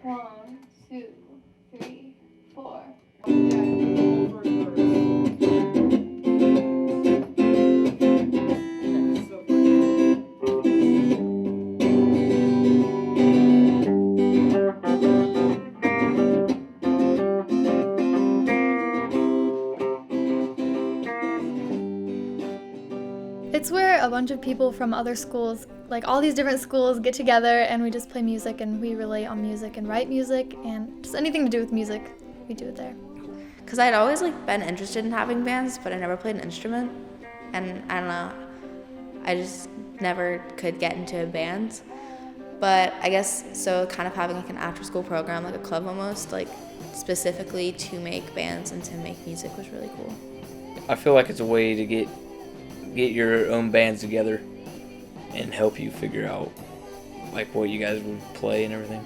1, 2, 3, 4. It's where a bunch of people from other schools, like all these different schools, get together and we just play music and we relate on music and write music and just anything to do with music, we do it there. Because I'd always been interested in having bands, but I never played an instrument, and I don't know, I just never could get into a band. But I guess so kind of having an after school program, like a club almost, specifically to make bands and to make music was really cool. I feel like it's a way to get your own bands together and help you figure out what you guys would play and everything.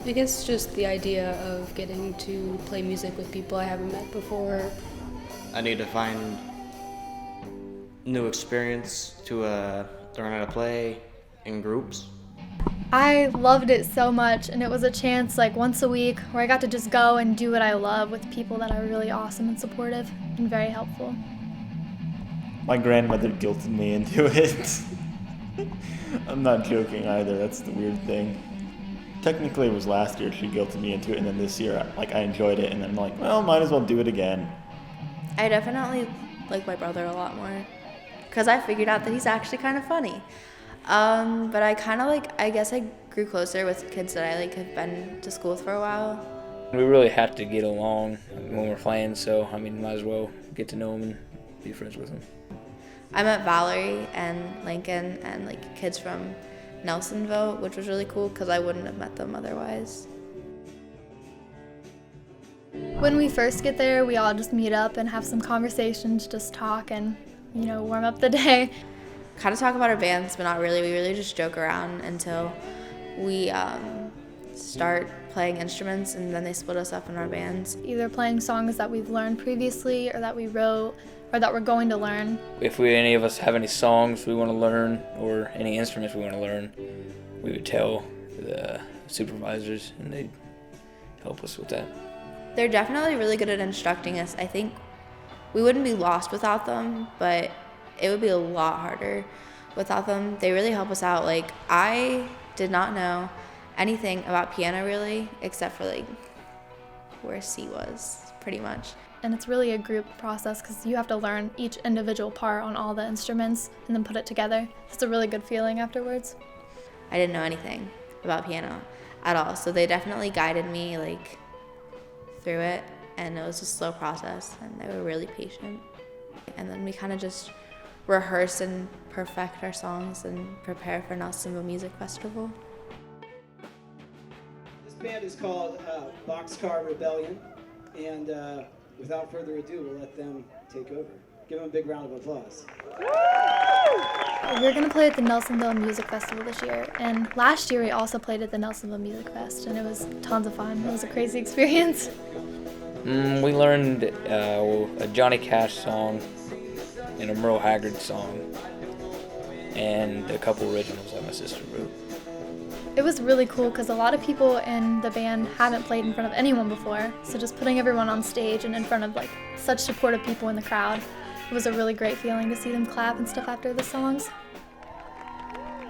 I guess just the idea of getting to play music with people I haven't met before. I need to find new experience to learn how to play in groups. I loved it so much, and it was a chance once a week where I got to just go and do what I love with people that are really awesome and supportive and very helpful. My grandmother guilted me into it. I'm not joking either, that's the weird thing. Technically it was last year she guilted me into it, and then this year I enjoyed it, and then I'm like, well, might as well do it again. I definitely like my brother a lot more because I figured out that he's actually kind of funny. But I kind of I guess I grew closer with kids that I have been to school with for a while. We really have to get along when we're playing, so might as well get to know them and be friends with them. I met Valerie and Lincoln and kids from Nelsonville, which was really cool because I wouldn't have met them otherwise. When we first get there, we all just meet up and have some conversations, just talk and, warm up the day. Kind of talk about our bands, but not really. We really just joke around until we start playing instruments, and then they split us up in our bands. Either playing songs that we've learned previously or that we wrote or that we're going to learn. If any of us have any songs we want to learn or any instruments we want to learn, we would tell the supervisors and they'd help us with that. They're definitely really good at instructing us. I think we wouldn't be lost without them, but it would be a lot harder without them. They really help us out. I did not know anything about piano really, except for where C was, pretty much. And it's really a group process because you have to learn each individual part on all the instruments and then put it together. It's a really good feeling afterwards. I didn't know anything about piano at all, so they definitely guided me through it, and it was a slow process, and they were really patient. And then we kind of just rehearse and perfect our songs and prepare for Nelsonville Music Festival. This band is called Boxcar Rebellion, and without further ado, we'll let them take over. Give them a big round of applause. We're going to play at the Nelsonville Music Festival this year, and last year we also played at the Nelsonville Music Fest, and it was tons of fun. It was a crazy experience. We learned a Johnny Cash song and a Merle Haggard song and a couple originals that my sister wrote. It was really cool because a lot of people in the band haven't played in front of anyone before, so just putting everyone on stage and in front of such supportive people in the crowd, it was a really great feeling to see them clap and stuff after the songs.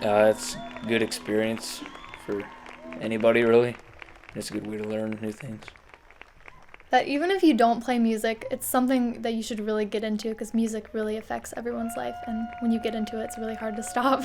It's a good experience for anybody really. It's a good way to learn new things. That even if you don't play music, it's something that you should really get into because music really affects everyone's life, and when you get into it, it's really hard to stop.